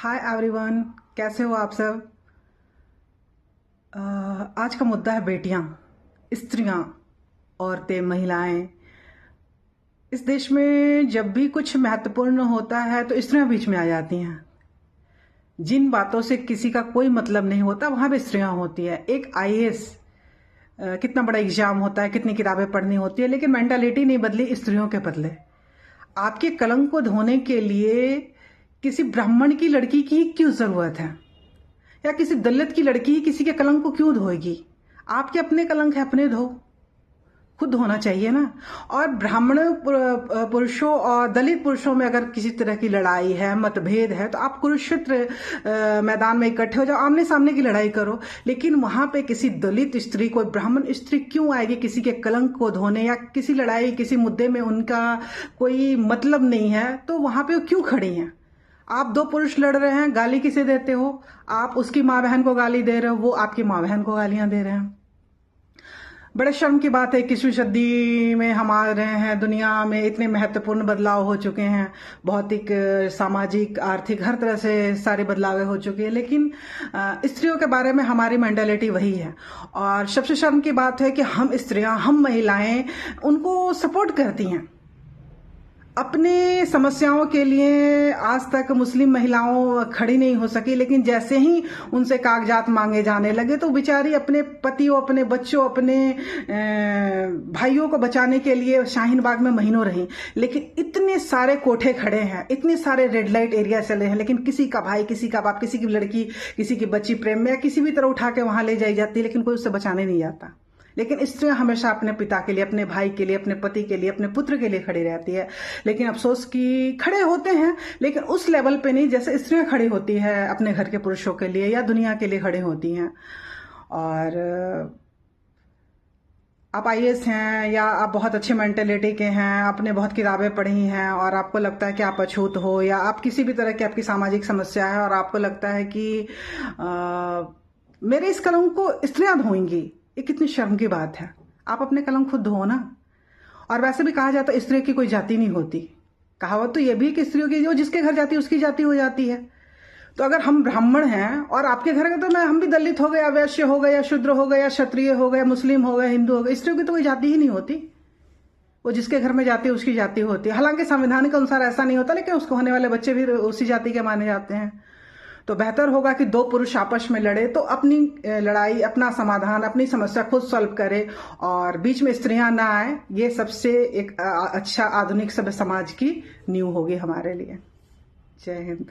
Hi everyone, कैसे हो आप सब। आज का मुद्दा है बेटियां, स्त्रियां, औरतें, महिलाएं। इस देश में जब भी कुछ महत्वपूर्ण होता है तो स्त्रियां बीच में आ जाती हैं। जिन बातों से किसी का कोई मतलब नहीं होता वहां पे स्त्रियां होती है। एक आईएएस कितना बड़ा एग्जाम होता है, कितनी किताबें पढ़नी होती है, लेकिन मेंटालिटी नहीं बदली स्त्रियों के बदले। आपके कलंक को धोने के लिए किसी ब्राह्मण की लड़की की क्यों जरूरत है, या किसी दलित की लड़की किसी के कलंक को क्यों धोएगी। आपके अपने कलंक है, अपने धो, खुद धोना चाहिए ना। और ब्राह्मण पुरुषों और दलित पुरुषों में अगर किसी तरह की लड़ाई है, मतभेद है, तो आप कुरुक्षेत्र मैदान में इकट्ठे हो जाओ, आमने सामने की लड़ाई करो। लेकिन वहां पे किसी दलित स्त्री, कोई ब्राह्मण स्त्री क्यों आएगी किसी के कलंक को धोने, या किसी लड़ाई किसी मुद्दे में उनका कोई मतलब नहीं है तो वहां पे वो क्यों खड़ी हैं। आप दो पुरुष लड़ रहे हैं, गाली किसे देते हो? आप उसकी माँ बहन को गाली दे रहे हो, वो आपकी माँ बहन को गालियां दे रहे हैं। बड़े शर्म की बात है, 21वीं सदी में हम आ रहे हैं। दुनिया में इतने महत्वपूर्ण बदलाव हो चुके हैं, भौतिक, सामाजिक, आर्थिक, हर तरह से सारे बदलाव हो चुके हैं, लेकिन स्त्रियों के बारे में हमारी मेंटालिटी वही है। और सबसे शर्म की बात है कि हम स्त्रियां, हम महिलाएं उनको सपोर्ट करती हैं। अपने समस्याओं के लिए आज तक मुस्लिम महिलाओं खड़ी नहीं हो सकी, लेकिन जैसे ही उनसे कागजात मांगे जाने लगे तो बेचारी अपने पतियों, अपने बच्चों, अपने भाइयों को बचाने के लिए शाहीन बाग में महीनों रही। लेकिन इतने सारे कोठे खड़े हैं, इतने सारे रेड लाइट एरिया चले हैं, लेकिन किसी का भाई, किसी का बाप, किसी की लड़की, किसी की बच्ची प्रेम में या किसी भी तरह उठा के वहां ले जाई जाती है, लेकिन कोई उससे बचाने नहीं जाता। लेकिन स्त्रियां हमेशा अपने पिता के लिए, अपने भाई के लिए, अपने पति के लिए, अपने पुत्र के लिए खड़ी रहती है। लेकिन अफसोस कि खड़े होते हैं, लेकिन उस लेवल पे नहीं जैसे स्त्रियां खड़ी होती है अपने घर के पुरुषों के लिए या दुनिया के लिए खड़ी होती हैं। और आप आईएएस हैं या आप बहुत अच्छे मेंटेलिटी के हैं, आपने बहुत किताबें पढ़ी हैं और आपको लगता है कि आप अछूत हो, या आप किसी भी तरह की आपकी सामाजिक समस्या है और आपको लगता है कि मेरे इस कलंक को स्त्रियां धोएंगी, ये कितनी शर्म की बात है। आप अपने कलम खुद धो ना। और वैसे भी कहा जाता है स्त्री की कोई जाति नहीं होती। कहावत तो ये भी कि स्त्रियों की, जो जिसके घर जाती है उसकी जाति हो जाती है। तो अगर हम ब्राह्मण हैं और आपके घर के, तो हम भी दलित हो गए, या वैश्य हो गए, या शूद्र हो गए, या क्षत्रिय हो गए, मुस्लिम हो गए, हिंदू हो गए, स्त्रियों की तो कोई जाति ही नहीं होती। वो जिसके घर में जाती है उसकी जाति होती है। हालांकि संविधान के अनुसार ऐसा नहीं होता, लेकिन उसको होने वाले बच्चे भी उसी जाति के माने जाते हैं। तो बेहतर होगा कि दो पुरुष आपस में लड़े तो अपनी लड़ाई, अपना समाधान, अपनी समस्या खुद सॉल्व करे और बीच में स्त्रियां ना आए। ये सबसे एक अच्छा आधुनिक सभ्य समाज की नींव होगी हमारे लिए। जय हिंद।